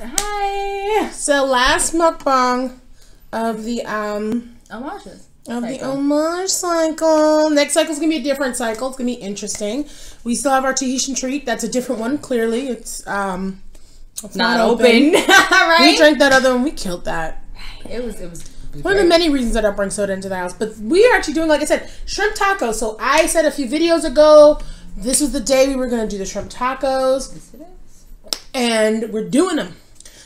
Hi. So last mukbang of the homages. The homage cycle. Next cycle's gonna be a different cycle. It's gonna be interesting. We still have our Tahitian treat. That's a different one. Clearly, it's not open. Right? We drank that other one. We killed that. It was one of the many reasons I don't bring soda into the house. But we are actually doing, like I said, shrimp tacos. So I said a few videos ago, this was the day we were gonna do the shrimp tacos. Yes, it is. And we're doing them.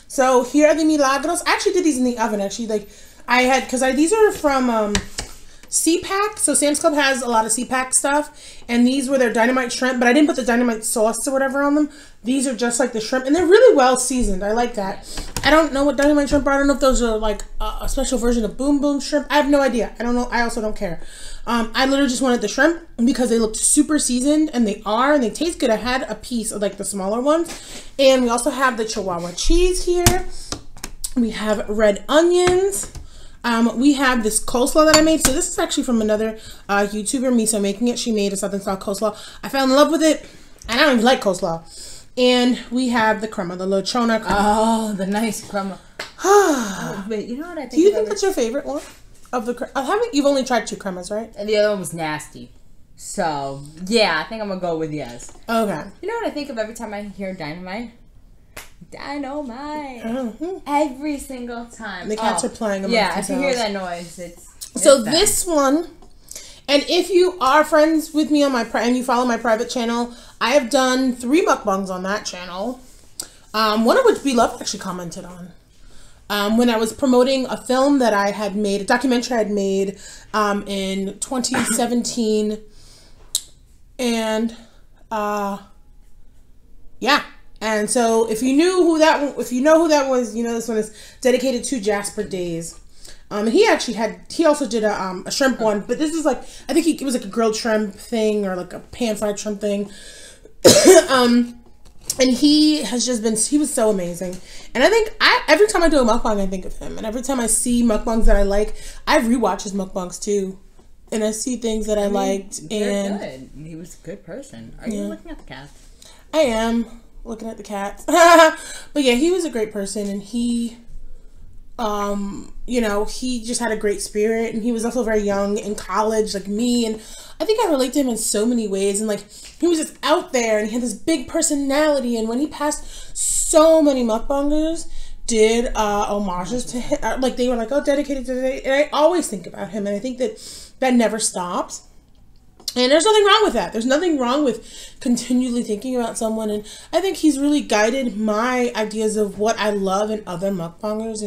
So here are the Milagros. I actually did these in the oven. Actually, like these are from CPAC. So Sam's Club has a lot of CPAC stuff, and these were their dynamite shrimp. But I didn't put the dynamite sauce or whatever on them. These are just like the shrimp, and they're really well seasoned. I like that. I don't know what dynamite shrimp are. I don't know if those are like a special version of Boom Boom shrimp. I have no idea. I don't know. I also don't care. I literally just wanted the shrimp because they looked super seasoned, and they are, and they taste good. I had a piece of like the smaller ones, and we also have the Chihuahua cheese here. We have red onions. We have this coleslaw that I made. So this is actually from another YouTuber, Miso Making It. She made a Southern style coleslaw. I fell in love with it, and I don't even like coleslaw. And we have the crema, the lechona crema. Oh, the nice crema. Wait, you know what I think? Do you think that's your favorite one of the? You've only tried 2 cremas, right? And the other one was nasty. So yeah, I think I'm gonna go with yes. Okay. You know what I think of every time I hear dynamite? Dynamite. Mm-hmm. Every single time. The cats are playing. Yeah, if you hear that noise, it's so this one. And if you are friends with me on my and you follow my private channel, I have done 3 mukbangs on that channel. One of which Beloved actually commented on. When I was promoting a film that I had made, a documentary I had made in 2017. And yeah. And so if you know who that was, you know this one is dedicated to Jasper Days. He also did a shrimp one, but this is like, I think it was like a grilled shrimp thing or like a pan fried shrimp thing. And he was so amazing. And I think every time I do a mukbang, I think of him. And every time I see mukbangs that I like, I rewatch his mukbangs too. And I see things that I liked. And good. He was a good person. Are you looking at the cats? I am looking at the cats. But yeah, he was a great person, and he you know, he just had a great spirit, and he was also very young in college like me, and I think I relate to him in so many ways. And like, he was just out there, and he had this big personality, and when he passed, so many mukbangers did homages to him, like they were like, oh, dedicated to today. And I always think about him, and I think that never stops. And there's nothing wrong with that. There's nothing wrong with continually thinking about someone. And I think he's really guided my ideas of what I love in other mukbangers,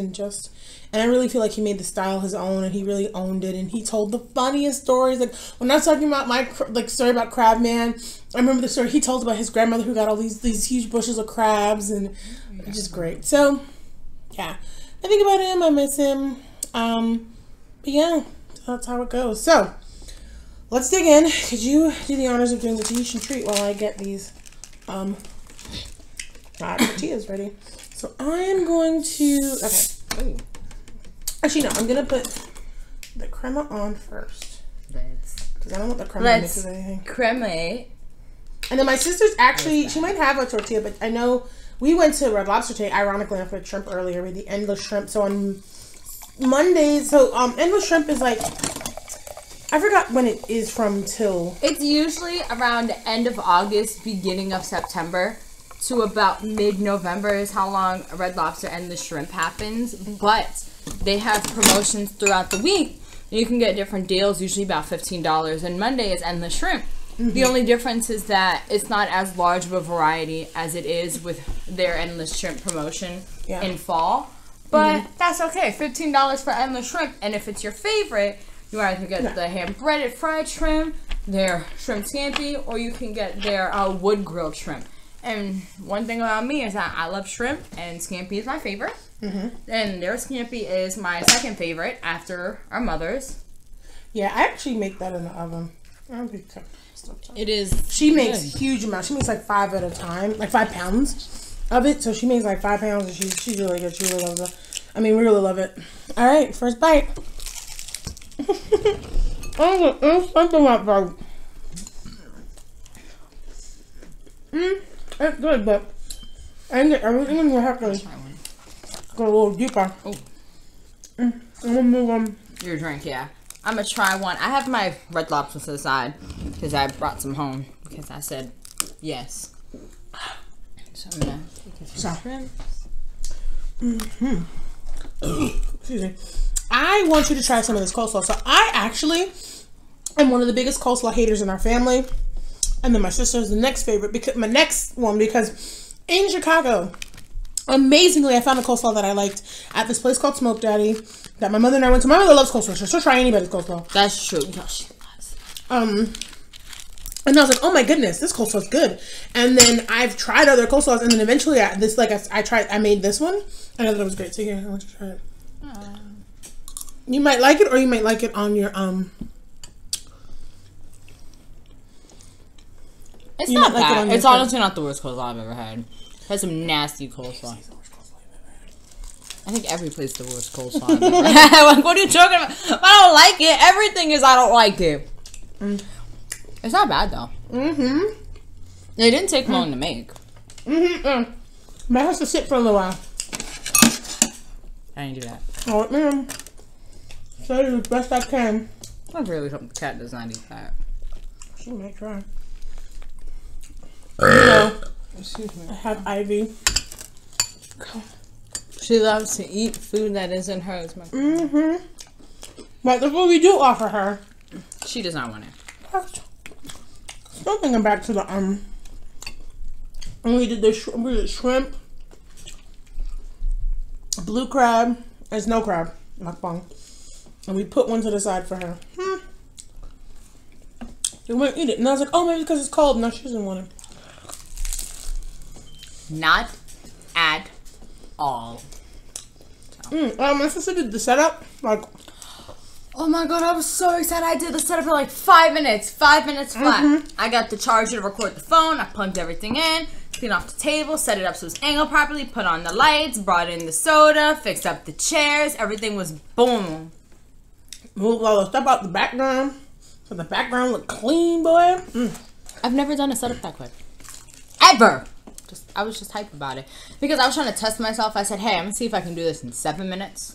and I really feel like he made the style his own, and he really owned it. And he told the funniest stories. Like when I was talking about my story about Crab Man, I remember the story he told about his grandmother who got all these huge bushels of crabs, and it's just great. So yeah, I think about him. I miss him. But yeah, that's how it goes. So let's dig in. Could you do the honors of doing the Tahitian treat while I get these tortillas ready? So I'm going to, okay. Actually, no, I'm going to put the crema on first. Because I don't want the crema to mix with anything. Cremate. And then my sister's actually, she might have a tortilla, but I know we went to Red Lobster today, ironically, for shrimp earlier. We had the endless shrimp. So on Mondays, endless shrimp is like, I forgot when it is from till. It's usually around the end of August, beginning of September, to about mid-November is how long Red Lobster and the shrimp happens. But they have promotions throughout the week. You can get different deals, usually about $15. And Monday is endless shrimp. Mm-hmm. The only difference is that it's not as large of a variety as it is with their endless shrimp promotion in fall. But that's okay. $15 for endless shrimp. And if it's your favorite, you either get the hand-breaded fried shrimp, their shrimp scampi, or you can get their wood-grilled shrimp. And one thing about me is that I love shrimp, and scampi is my favorite. Mm-hmm. And their scampi is my second favorite after our mother's. Yeah, I actually make that in the oven. It is. She makes huge amounts. She makes like 5 at a time, like 5 pounds of it. So she makes like 5 pounds, and she's really good. She really loves it. I mean, we really love it. All right, first bite. Something like that. It's good, but I didn't get everything in the heck. Go a little deeper. Oh. I'm gonna move on. Your drink, yeah. I'm gonna try one. I have my Red Lobster to the side because I brought some home because I said yes. So I'm gonna take a few shrimps. Excuse me. I want you to try some of this coleslaw. So I actually am one of the biggest coleslaw haters in our family, and then my sister's the next favorite because because in Chicago, amazingly, I found a coleslaw that I liked at this place called Smoke Daddy that my mother and I went to. My mother loves coleslaw, so she'll try anybody's coleslaw. That's true. No, she does. And I was like, oh my goodness, this coleslaw's good. And then I've tried other coleslaws, and then eventually I made this one, and I thought it was great. So here, I want you to try it. You might like it, or you might like it on your It's not bad. It's honestly not the worst coleslaw I've ever had. It has some nasty coleslaw. I think every place the worst coleslaw I've ever had. Like, what are you talking about? I don't like it. Everything is I don't like it. It's not bad though. It didn't take long to make. But it has to sit for a little while. I didn't do that. Oh, man. So do the best I can. I really hope the cat does not eat that. She might try. You know, Excuse me. I have Ivy. She loves to eat food that isn't hers. But the food we do offer her. She does not want it. Still thinking back to the and we did shrimp, blue crab, and snow crab, mukbang, and we put one to the side for her. She wouldn't eat it, and I was like, oh, maybe because it's cold. No, she doesn't want it. Not at all. My sister did the setup, like. Oh my god, I was so excited. I did the setup for like 5 minutes. 5 minutes flat. I got the charger to record the phone. I plugged everything in, cleaned off the table, set it up so it was angled properly, put on the lights, brought in the soda, fixed up the chairs. Everything was boom. Moved all the stuff out the background, so the background looked clean, boy. I've never done a setup that quick. Ever. I was just hyped about it. Because I was trying to test myself. I said, hey, I'm going to see if I can do this in 7 minutes.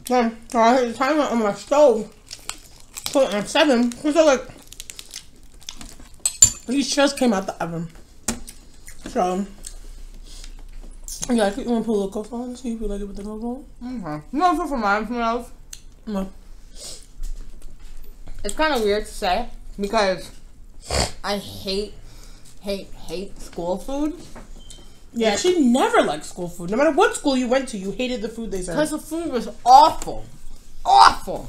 So I had the timer on my stove, put it on 7, so like, these just came out the oven. So, yeah, I think you want to put a little coleslaw on, see if you like it with the coleslaw. Okay. You want to put for mine, love? No. It's kind of weird to say, because I hate school food. Yeah, she never liked school food. No matter what school you went to, you hated the food they served. Because the food was awful. Awful.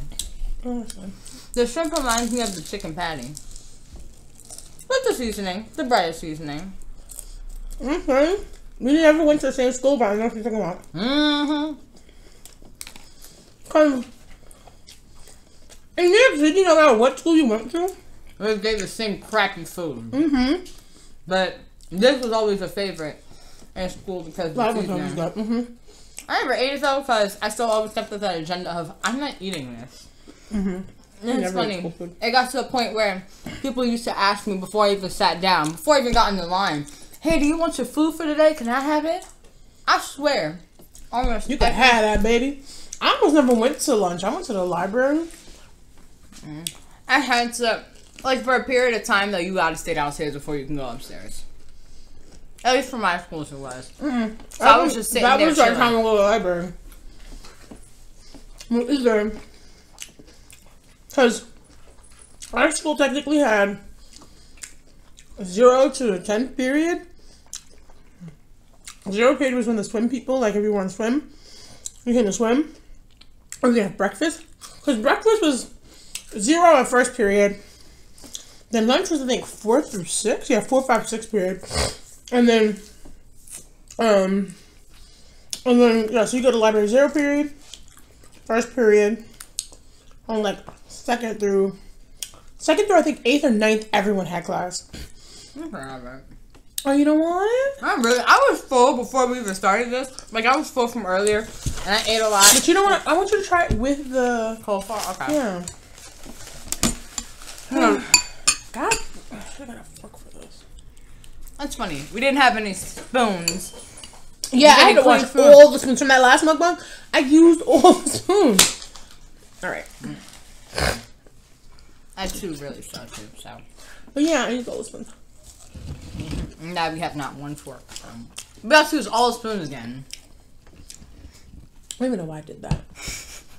Honestly. The shrimp reminds me of the chicken patty. With the seasoning. The bread seasoning. Okay. We never went to the same school, but I know what you're talking about. Because in New York City, no matter what school you went to, they gave the same crappy food. But this was always a favorite in school because of the seasoning. I never ate it though because I still always kept with that agenda of I'm not eating this. And it's funny. It got to a point where people used to ask me before I even sat down, before I even got in the line, hey, do you want your food for today? Can I have it? I swear. You can have that, baby. I almost never went to lunch. I went to the library. I had to, like, for a period of time though, you gotta stay downstairs before you can go upstairs. At least for my schools it was. So I was just sitting there. That was our time to go to the library. Well, either because our school technically had 0 to the 10th period. 0 period was when the swim people, like everyone swim. You can swim. Or you have breakfast. Because breakfast was 0 at first period. Then lunch was, I think, 4 through 6. Yeah, 4, 5, 6 period. And then, yeah, so you go to library 0 period, first period, on like second through I think 8th or 9th, everyone had class. Oh, you don't want it? I was full before we even started this. Like, I was full from earlier, and I ate a lot. But you know what? I want you to try it with the coleslaw. Okay. Yeah. God, I should have got a fork for this. That's funny. We didn't have any spoons. Yeah, I had to wash all the spoons from that last mukbang. I used all the spoons. All right. I had 2 really slow too, so. But yeah, I used all the spoons. Now we have not 1 fork. We have to use all the spoons again. I don't even know why I did that.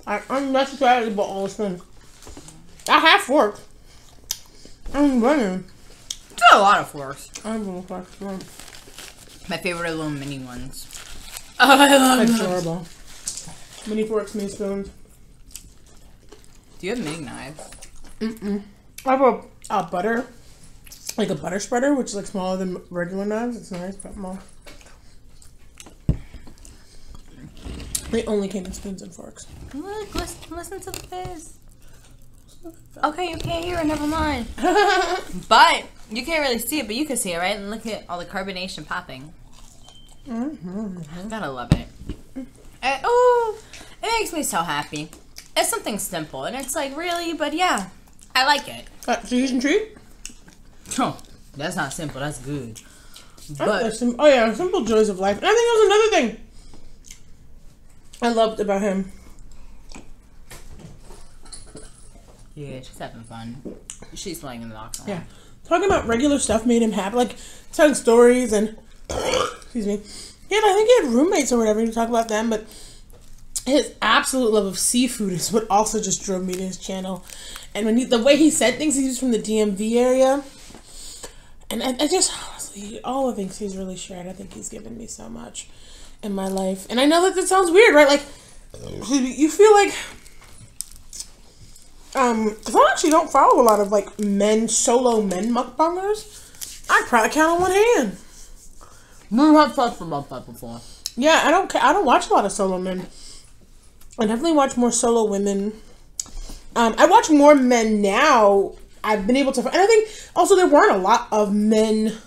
I unnecessarily bought all the spoons. I have forks. I'm running. It's a lot of forks. I'm going to My favorite are little mini ones. Oh, I love That's them. adorable. Mini forks, mini spoons. Do you have mini knives? I have a butter, like a butter spreader, which is like smaller than regular knives. It's nice, but more. They only came in spoons and forks. Look, listen to the fizz. Okay, you can't hear it, never mind. But, you can't really see it, but you can see it, right? And look at all the carbonation popping. Gotta love it. And, oh, it makes me so happy. It's something simple, and it's like, really? But yeah, I like it. Cheese and treat? Oh, that's not simple, that's good. But, oh yeah, simple joys of life. And I think that was another thing I loved about him. Yeah, she's having fun. She's playing in the box. Yeah. Talking about regular stuff made him happy. Like, telling stories and... excuse me. Yeah, I think he had roommates or whatever to talk about them, but his absolute love of seafood is what also just drove me to his channel. And when the way he said things, he was from the DMV area. And I just, honestly, all the things he's really shared, I think he's given me so much in my life. And I know that sounds weird, right? Like, you feel like... because I actually don't follow a lot of, like, solo men mukbangers. I'd probably count on one hand. We have talked about that before. Yeah, I don't watch a lot of solo men. I definitely watch more solo women. I watch more men now. I've been able to, and I think also there weren't a lot of men,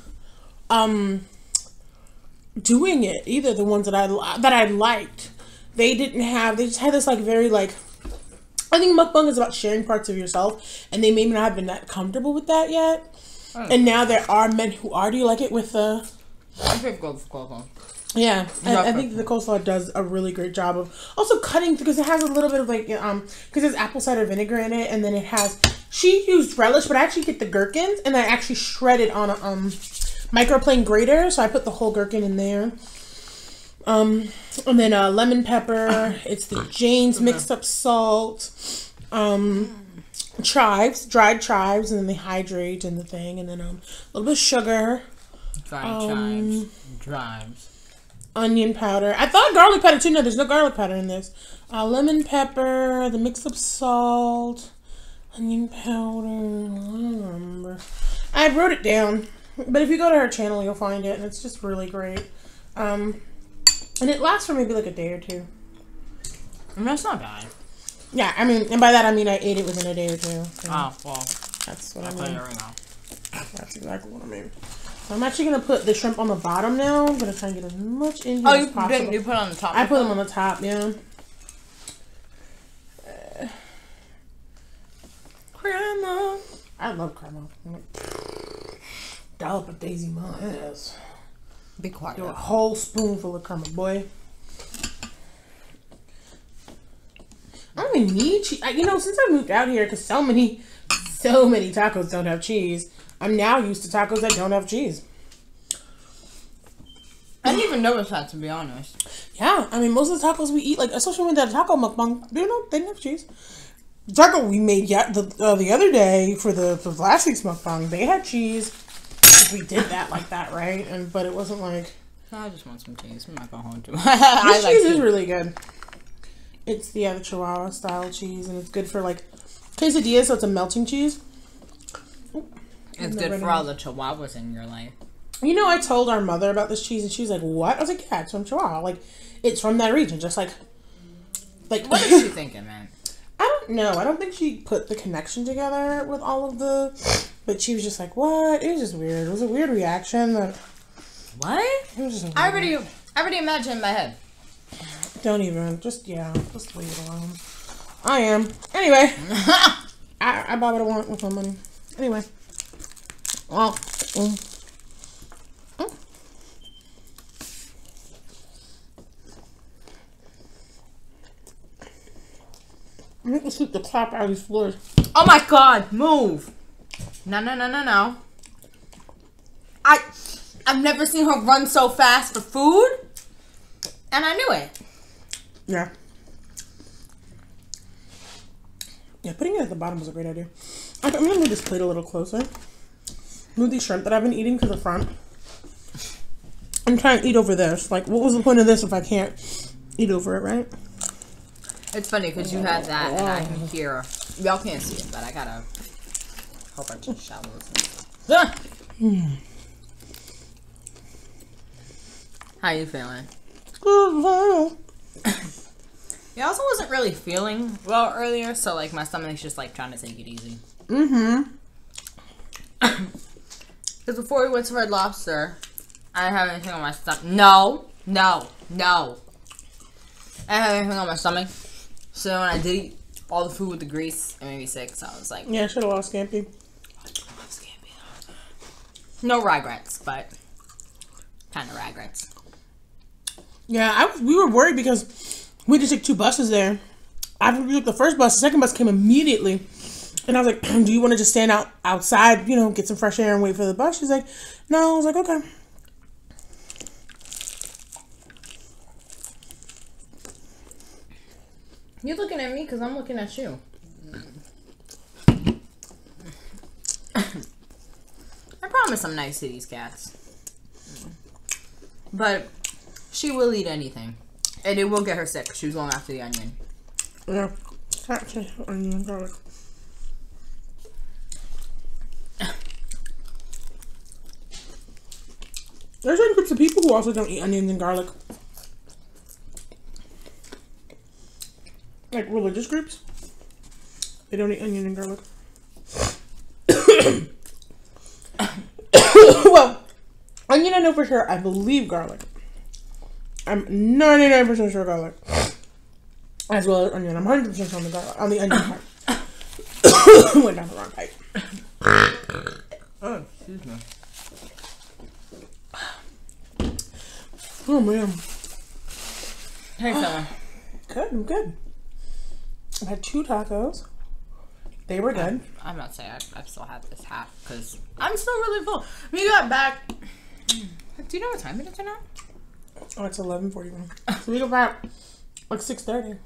doing it either. The ones that I liked, they just had this like very like. I think mukbang is about sharing parts of yourself, and they may not have been that comfortable with that yet. And now there are men who are. Do you like it with the? I think coleslaw. Yeah, I think the coleslaw does a really great job of also cutting, because it has a little bit of like because there's apple cider vinegar in it, and then it has. She used relish, but I actually get the gherkins, and I actually shred it on a microplane grater, so I put the whole gherkin in there. And then lemon pepper. It's the Jane's mixed up salt, chives, dried chives, and then they hydrate in the thing, and then a little bit of sugar, Dried chives, onion powder. I thought garlic powder too. No, there's no garlic powder in this. Lemon pepper, the mixed up salt, onion powder. I don't remember. I wrote it down, but if you go to her channel, you'll find it, and it's just really great. And it lasts for maybe like a day or two. I mean, that's not bad. Yeah, I mean, and by that I mean I ate it within a day or two. So Oh, well. that's what I I'll mean. right now. That's exactly what I mean. So I'm actually gonna put the shrimp on the bottom now. I'm gonna try and get as much in here Oh, as possible. you put it on the top? I put them on the top, yeah. Crema. I love crema. Dollop of Daisy my ass. Be quiet. Do a whole spoonful of crema, boy. I don't even need cheese. You know, since I moved out here, because so many tacos don't have cheese, I'm now used to tacos that don't have cheese. I didn't even notice that, to be honest. Yeah, I mean, most of the tacos we eat, like, especially when that taco mukbang, they didn't have cheese. The taco we made the other day for the last week's mukbang, they had cheese. We did that like that, right? But it wasn't like... I just want some cheese. I'm not going home to This cheese is really good. It's the Chihuahua style cheese, and it's good for like quesadillas, so it's a melting cheese. It's good for all the chihuahuas in your life. You know, I told our mother about this cheese, and she was like, "What?" I was like, "Yeah, it's from Chihuahua. Like, it's from that region." Just like. What is she thinking, man? I don't know. I don't think she put the connection together with all of the. But she was just like, "What?" It was just weird. It was a weird reaction. But what? It was just. I already imagined in my head. Don't even. Just leave it alone. I am. Anyway. I buy what I want with my money. Anyway. Well. I'm going to sweep the crap out of these floors. Oh my god, move. No. I've never seen her run so fast for food. And I knew it. Yeah. Yeah, putting it at the bottom was a great idea. I'm going to move this plate a little closer. Move these shrimp that I've been eating to the front. I'm trying to eat over this. Like, what was the point of this if I can't eat over it, right? It's funny because you had that and I can hear. Y'all can't see it, but I got a whole bunch of shallows. How you feeling? Yeah, I also wasn't really feeling well earlier, so like my stomach's just like trying to take it easy. Because before we went to Red Lobster, I didn't have anything on my stomach. No. I didn't have anything on my stomach. So when I did eat all the food with the grease, it made me sick. So I was like, yeah, I should have lost Scampi. I love Scampi. No regrets, but kind of regrets. Yeah, we were worried because we just took 2 buses there. After we took the first bus, the second bus came immediately. And I was like, do you want to just stand outside, you know, get some fresh air and wait for the bus? She's like, no. I was like, okay. You're looking at me because I'm looking at you. I promise I'm nice to these cats. But she will eat anything. And it will get her sick. She was going after the onion. Yeah. Onion and garlic. There's certain groups of people who also don't eat onions and garlic. Like religious groups. They don't eat onion and garlic. Well, onion I know for sure. I believe garlic. I'm 99% sure garlic. As well as onion. I'm 100% on the garlic, on the onion part. Went down the wrong pipe. Oh, excuse me. Oh man. Hey, fella. Good, I'm good. I had 2 tacos. They were good. I'm not saying I've still had this half because I'm still really full. We got back. Do you know what time it is now? Oh, it's 11:41. So we got back like 6:30.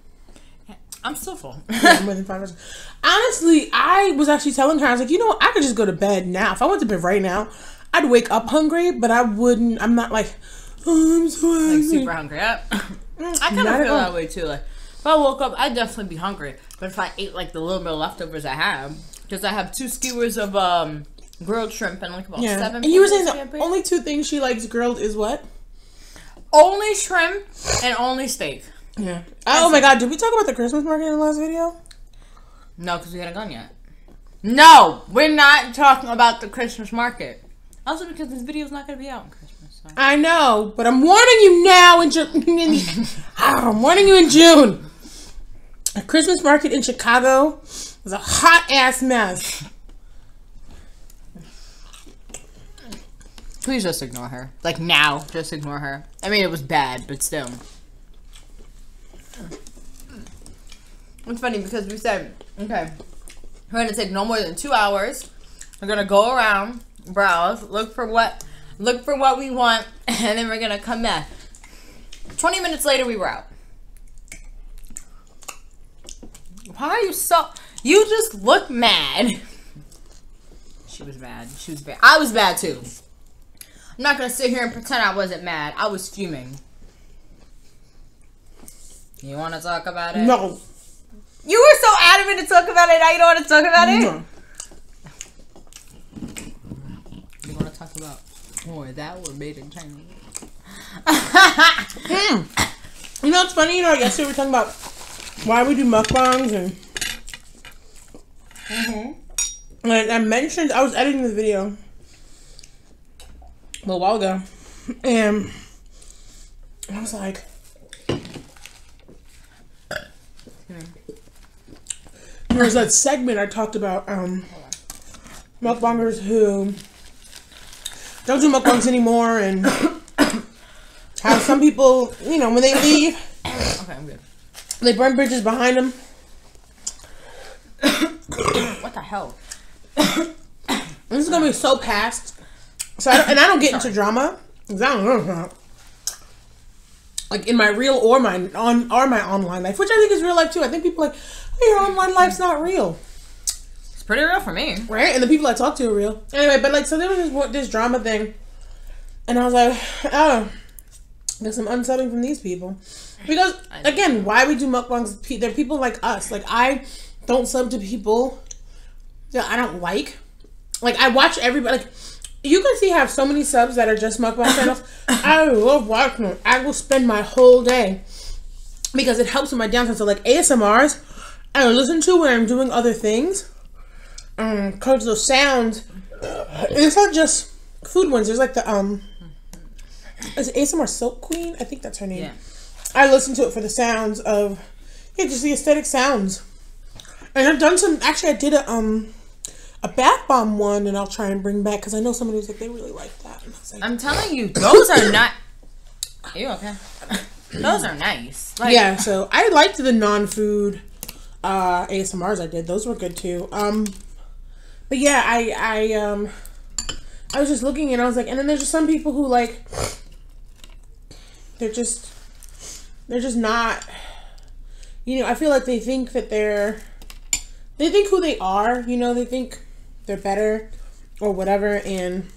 I'm still full. Yeah, more than 5 hours. Honestly, I was actually telling her, I was like, you know what? I could just go to bed now. If I went to bed right now, I'd wake up hungry, but I wouldn't. I'm not like, oh, I'm so hungry. Like super hungry. I kind of feel that way too. Like if I woke up, I'd definitely be hungry. But if I ate like the little bit of leftovers I have, because I have 2 skewers of grilled shrimp and like about 7. And you were saying the only 2 things she likes grilled is what? Only shrimp and only steak. Yeah. Oh my god, did we talk about the Christmas market in the last video? No, because we hadn't gone yet. No, we're not talking about the Christmas market. Also because this video is not going to be out on Christmas. So. I know, but I'm warning you now I'm warning you in June. A Christmas market in Chicago was a hot ass mess. Please just ignore her. Like now, just ignore her. I mean, it was bad, but still. It's funny because we said, okay, we're going to take no more than 2 hours. We're going to go around, browse, look for what we want, and then we're going to come back. 20 minutes later, we were out. Why are you so... You just look mad. She was mad. She was bad. I was bad, too. I'm not going to sit here and pretend I wasn't mad. I was fuming. You want to talk about it? No. You were so adamant to talk about it. Now you don't want to talk about it? No. You want to talk about... Oh, that was made in China. You know what's funny? You know, yesterday we were talking about why we do mukbangs and... Like I mentioned, I was editing the video a little while ago, and I was like, there's that segment I talked about mukbangers who don't do mukbangs anymore, and how some people, you know, when they leave, Okay, I'm good. they burn bridges behind them. What the hell? This is gonna be so past. So I don't get into drama. 'Cause I don't know. Like in my real or my online life, which I think is real life too. I think people are like, oh, your online life's not real. It's pretty real for me, right? And the people I talk to are real. Anyway, but like, so there was this drama thing, and I was like, oh, there's some unsubbing from these people because again, why we do mukbangs? They're people like us. Like I don't sub to people that I don't like. Like I watch everybody. Like you can see I have so many subs that are just mukbang channels. I love watching them. I will spend my whole day because it helps with my downtime. So like ASMRs, I listen to when I'm doing other things. Cause those sounds. It's not just food ones. There's like the is it ASMR Silk Queen? I think that's her name. Yeah. I listen to it for the sounds of just the aesthetic sounds. And I've done some. Actually, I did a bath bomb one, and I'll try and bring back because I know somebody was like they really like that. Like, I'm telling you, those are not. Are you okay? Those are nice. Like, yeah, so I liked the non-food ASMRs I did. Those were good too. But yeah, I was just looking and I was like, and then there's just some people who like they're just not. You know, I feel like they think that they think who they are. You know, they think they're better or whatever, and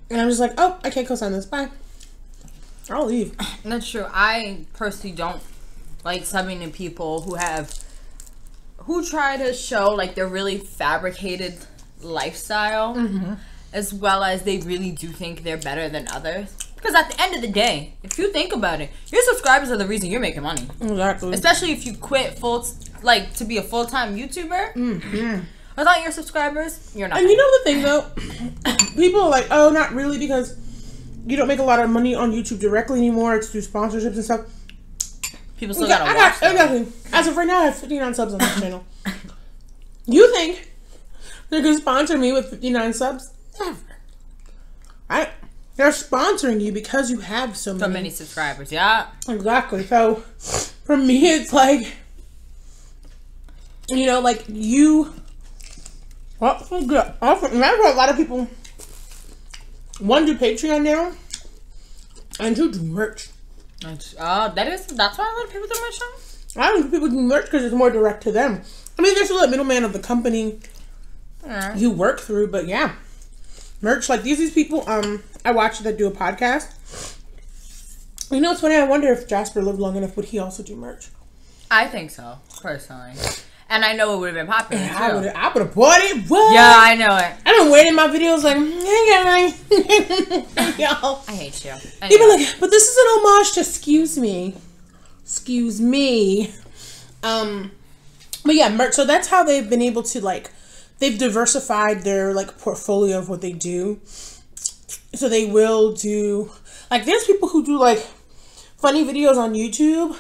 I'm just like, oh, I can't co-sign this. Bye. I'll leave. That's true. I personally don't like subbing to people who try to show like their really fabricated lifestyle, as well as they really do think they're better than others. Because at the end of the day, if you think about it, your subscribers are the reason you're making money. Exactly. Especially if you quit to be a full-time YouTuber. Without your subscribers, you're not. And you know the thing though, people are like, oh, not really, because you don't make a lot of money on YouTube directly anymore. It's through sponsorships and stuff. People still gotta watch. Exactly. As of right now, I have 59 subs on this channel. You think they're gonna sponsor me with 59 subs? Never. Right? They're sponsoring you because you have so many subscribers. Yeah. Exactly. So for me, it's like, you know, like you. Well, good. Remember, a lot of people one do Patreon now, and two do merch. That's why a lot of people do merch now. I don't think people do merch because it's more direct to them. I mean, there's still a middleman of the company you work through, but yeah, merch like these people. I watch that do a podcast. You know, it's funny. I wonder if Jasper lived long enough, would he also do merch? I think so, personally. And I know it would have been popular. Yeah, I would have bought it. What? Yeah, I know it. I've been waiting my videos like, hey guys. Y'all. I hate you. Anyway. People are like, but this is an homage to Excuse Me. But yeah, merch. So that's how they've been able to like, they've diversified their like portfolio of what they do. So they will do, like there's people who do like funny videos on YouTube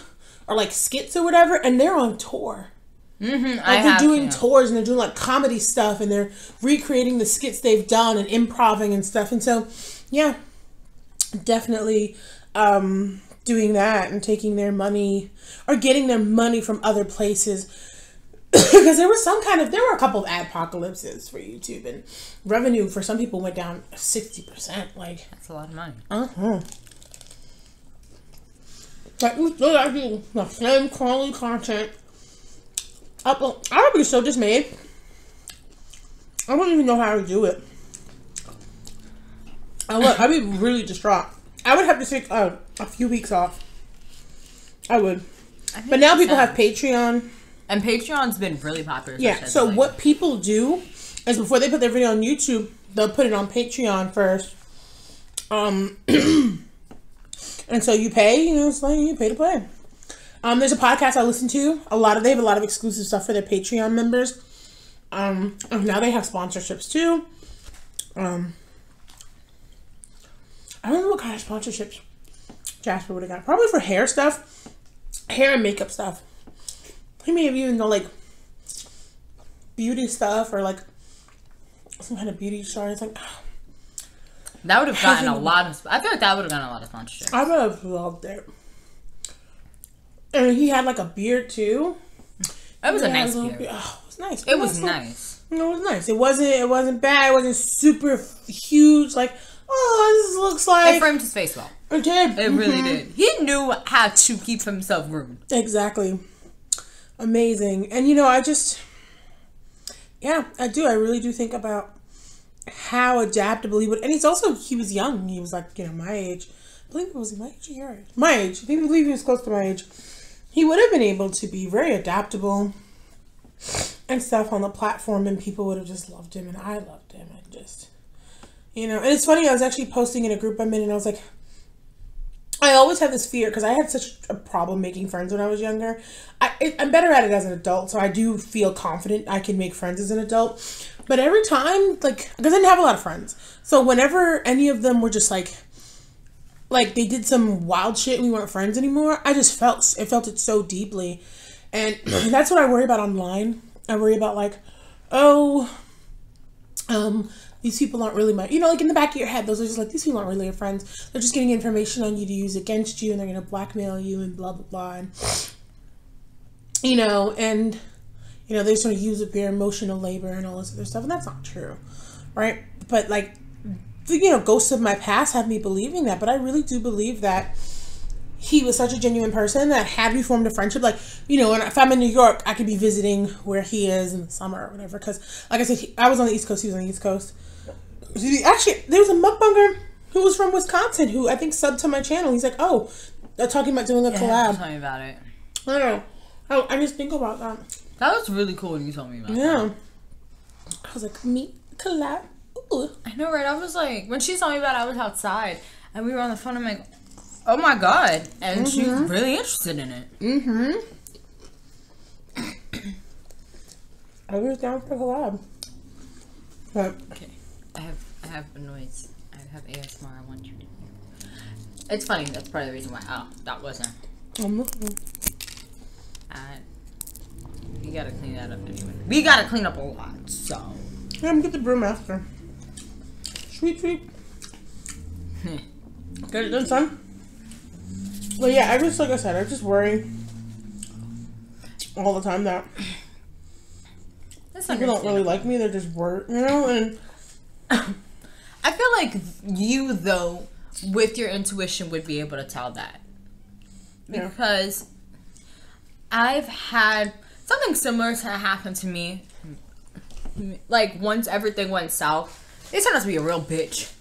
or like skits or whatever, and they're on tour. Like they're doing tours and they're doing like comedy stuff and they're recreating the skits they've done and improvising and stuff. And so, yeah, definitely doing that and taking their money or getting their money from other places. Because there were a couple of adpocalypses for YouTube, and revenue for some people went down 60%. Like, that's a lot of money. Like, we still gotta do the same quality content. I would be so dismayed. I wouldn't even know how to do it. I'd be really distraught. I would have to take a few weeks off. I would. But now people have Patreon. And Patreon's been really popular. Yeah, so what people do is before they put their video on YouTube, they'll put it on Patreon first. And so you pay, you know, it's like you pay to play. There's a podcast I listen to. They have a lot of exclusive stuff for their Patreon members. And now they have sponsorships too. I don't know what kind of sponsorships Jasper would have got. Probably for hair stuff. Hair and makeup stuff. He may have even done like beauty stuff or like some kind of beauty show. It's like that would have gotten a lot of. I feel like that would have gotten a lot of sponsorships. I would have loved it. And he had like a beard too. It was a nice period. Oh, it was nice. It was nice. It was nice. It wasn't bad. It wasn't super huge. Like, oh, this looks like. It framed his face well. It did. It really did. He knew how to keep himself groomed. Exactly. Amazing. And I just, I do. I really do think about how adaptable he would. And he was young. He was like, my age. I believe it was my age or your age? My age. I believe he was close to my age. He would have been able to be very adaptable and stuff on the platform, and people would have just loved him, and I loved him. And just, and it's funny, I was actually posting in a group I'm in, and I was like, I always have this fear, because I had such a problem making friends when I was younger. I'm better at it as an adult, so I do feel confident I can make friends as an adult. But every time, because I didn't have a lot of friends. So whenever any of them were just like they did some wild shit and we weren't friends anymore, I just felt it so deeply. And that's what I worry about online. I worry about these people aren't really my, in the back of your head, those are just these people aren't really your friends. They're just getting information on you to use against you, and they're going to blackmail you and blah, blah, blah. And, they just want to use up your emotional labor and all this other stuff. And that's not true. Right. But ghosts of my past have me believing that. But I really do believe that he was such a genuine person that had we formed a friendship, and if I'm in New York, I could be visiting where he is in the summer or whatever. Because, like I said, I was on the East Coast, he was on the East Coast. Actually, there was a mukbanger who was from Wisconsin who I think subbed to my channel. He's like, oh, they're talking about doing a collab. Tell me about it. I don't know. I just think about that. That was really cool when you told me about that. Yeah. I was like, meet collab. Ooh. I know, right? I was like, when she told me about it, I was outside, and we were on the phone. I'm like, oh my god. And she's really interested in it. I was down for collab. But okay. I have a noise. I have ASMR I want you to hear. It's funny, that's part of the reason why that wasn't. You gotta clean that up anyway. We gotta clean up a lot, so. Yeah, I'm gonna get the broom after. Sweet. Get it done, son? Well, yeah, I just worry all the time that people don't really like me. They're just worried, and I feel like you, though, with your intuition, would be able to tell that. Because I've had something similar to happen to me. Once everything went south, they turned out to be a real bitch.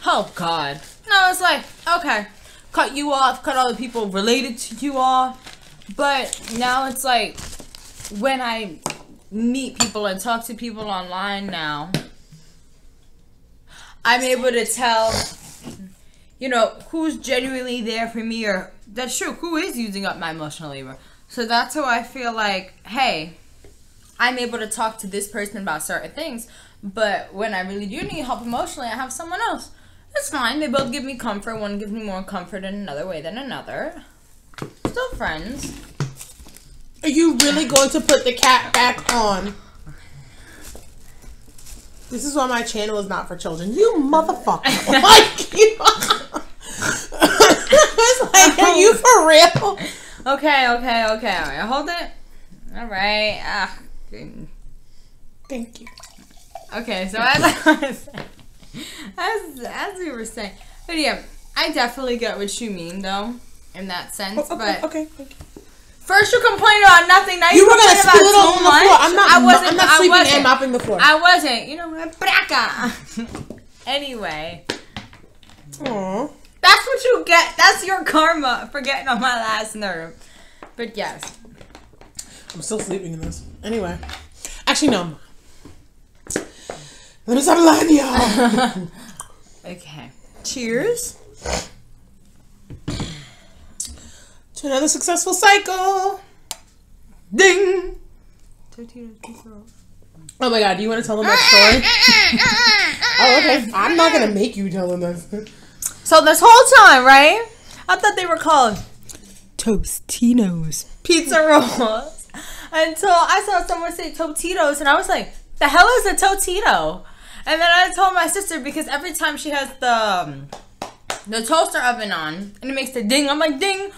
Oh, God. No, it's like, okay, cut you off, cut all the people related to you off. But now it's like, when I meet people and talk to people online now, I'm able to tell, who's genuinely there for me, or that's true, who is using up my emotional labor. So that's how I feel like, hey, I'm able to talk to this person about certain things, but when I really do need help emotionally, I have someone else. It's fine. They both give me comfort. One gives me more comfort in another way than another. Still friends. Are you really going to put the cat back on? This is why my channel is not for children. You motherfucker. It's like, are you for real? Okay. All right, hold it. All right. Thank you. Okay, so as we were saying, but yeah, I definitely get what you mean, though, in that sense. Okay. First you complained about nothing, now you were gonna about spill it too all on the much. floor. I'm not sweeping and mopping the floor. I wasn't. Braca. Anyway. Aww. That's what you get. That's your karma for getting on my last nerve. But yes. I'm still sleeping in this. Anyway. Actually, no. Let me stop lying to y'all. Okay. Cheers. To another successful cycle. Ding. Oh my god, do you want to tell them that story? Oh, okay. I'm not going to make you tell them this. So this whole time, right? I thought they were called Tostinos pizza rolls. Until I saw someone say Totitos, and I was like, the hell is a Totito? And then I told my sister, because every time she has the toaster oven on, and it makes the ding, I'm like, ding.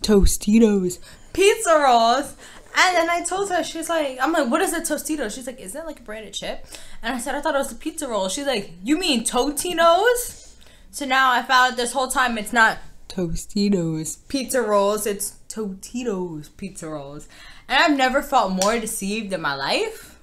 Tostitos pizza rolls. And then I told her, she's like, I'm like, what is a Tostito? She's like, isn't it like a branded chip? And I said, I thought it was a pizza roll. She's like, you mean Totinos? So now I found out this whole time it's not Tostitos pizza rolls, it's Totitos pizza rolls. And I've never felt more deceived in my life.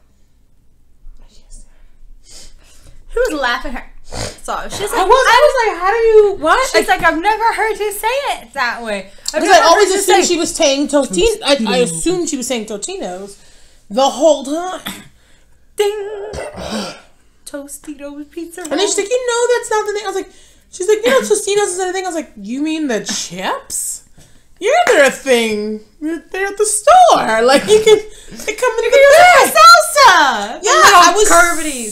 Who was laughing at her? So she's like, I was like, how do you, what? It's like, I've never heard you say it that way. Because I always assumed she was saying Tostinos. I assumed she was saying Totinos the whole time. Ding. Tostitos pizza roll. And then she's like, you know that's not the thing. I was like, she's like, you know Tostinos is not a thing. I was like, you mean the chips? Yeah, they're a thing. They're at the store. Like, they come in the bag. Salsa. Yeah, I was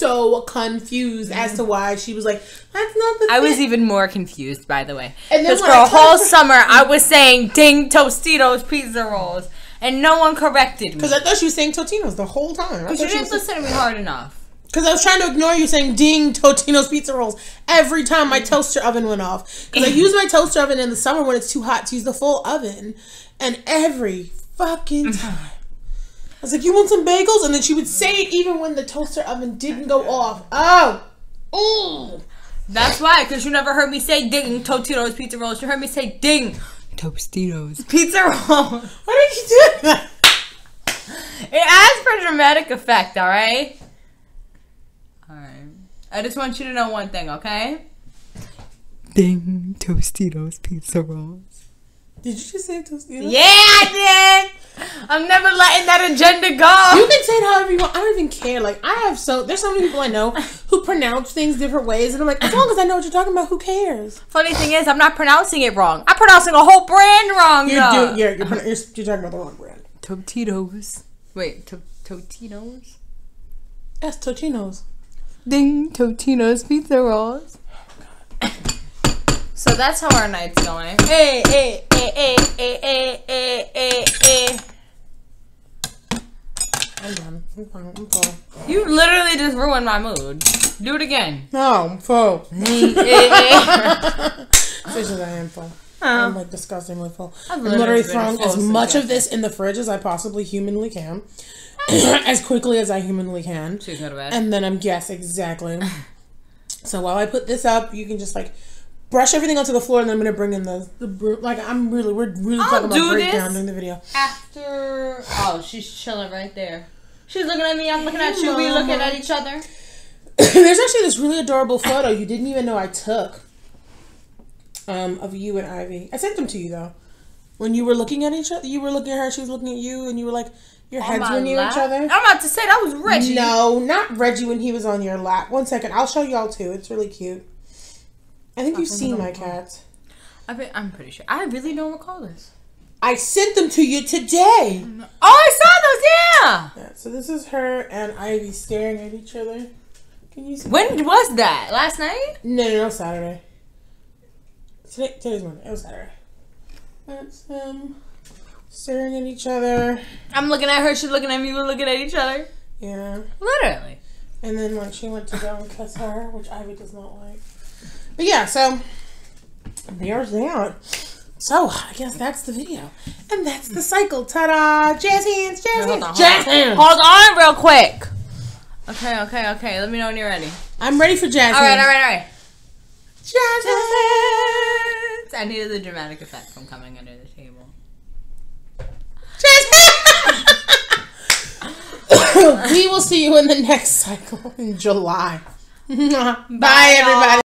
so confused as to why she was like, that's not the thing. I was even more confused, by the way. Because for a whole summer, I was saying, ding, Tostitos pizza rolls. And no one corrected me. Because I thought she was saying Totinos the whole time. Because you didn't listen to me hard enough. Because I was trying to ignore you saying ding Totino's pizza rolls every time my toaster oven went off. Because I use my toaster oven in the summer when it's too hot to use the full oven. And every fucking time. I was like, you want some bagels? And then she would say it even when the toaster oven didn't go off. Oh. That's why. Because you never heard me say ding Totino's pizza rolls. You heard me say ding Tostitos pizza rolls. Why did you do that? It adds for dramatic effect, alright? Alright. I just want you to know one thing, okay? Ding Tostitos pizza rolls. Did you just say Tostitos? Yeah, I did! I'm never letting that agenda go. You can say it however you want. I don't even care. Like, there's so many people I know who pronounce things different ways, and I'm like, as long as I know what you're talking about, who cares? Funny thing is, I'm not pronouncing it wrong. I'm pronouncing a whole brand wrong. You're talking about the wrong brand. Totitos. Wait, Totinos? Yes, Totinos. Ding, Totinos pizza rolls. Oh, so that's how our night's going. Hey. I'm done. I'm full. You literally just ruined my mood. Do it again. No, I'm full. Seriously, I am full. I'm like disgustingly full. I'm literally throwing as much of this in the fridge as I possibly humanly can. As quickly as I humanly can. She's not bad. And then yes, exactly. So while I put this up, you can just like brush everything onto the floor, and then I'm gonna bring in the broom. Like we're really talking about breakdown during the video. After she's chilling right there. She's looking at me, I'm looking at you, we looking at each other. There's actually this really adorable photo you didn't even know I took. Of you and Ivy. I sent them to you though. When you were looking at each other, you were looking at her, she was looking at you, and you were like, your heads were near each other. I'm about to say that was Reggie. No, not Reggie when he was on your lap. One second, I'll show y'all too. It's really cute. I think you've seen my cats. I'm pretty sure. I really don't recall this. I sent them to you today. Oh, I saw those, yeah. So this is her and Ivy staring at each other. Can you see? When was that? Last night? No, Saturday. Today's Monday. It was Saturday. That's them staring at each other. I'm looking at her. She's looking at me. We're looking at each other. Yeah. Literally. And then like she went to go and kiss her, which Ivy does not like. But yeah, so there's that. So I guess that's the video, and that's the cycle. Ta-da! Jazz hands, jazz hands, jazz hands. Hold on, real quick. Okay. Let me know when you're ready. I'm ready for jazz hands. All right. Jazz hands. I needed the dramatic effect from coming under the table. We will see you in the next cycle in July. Bye everybody.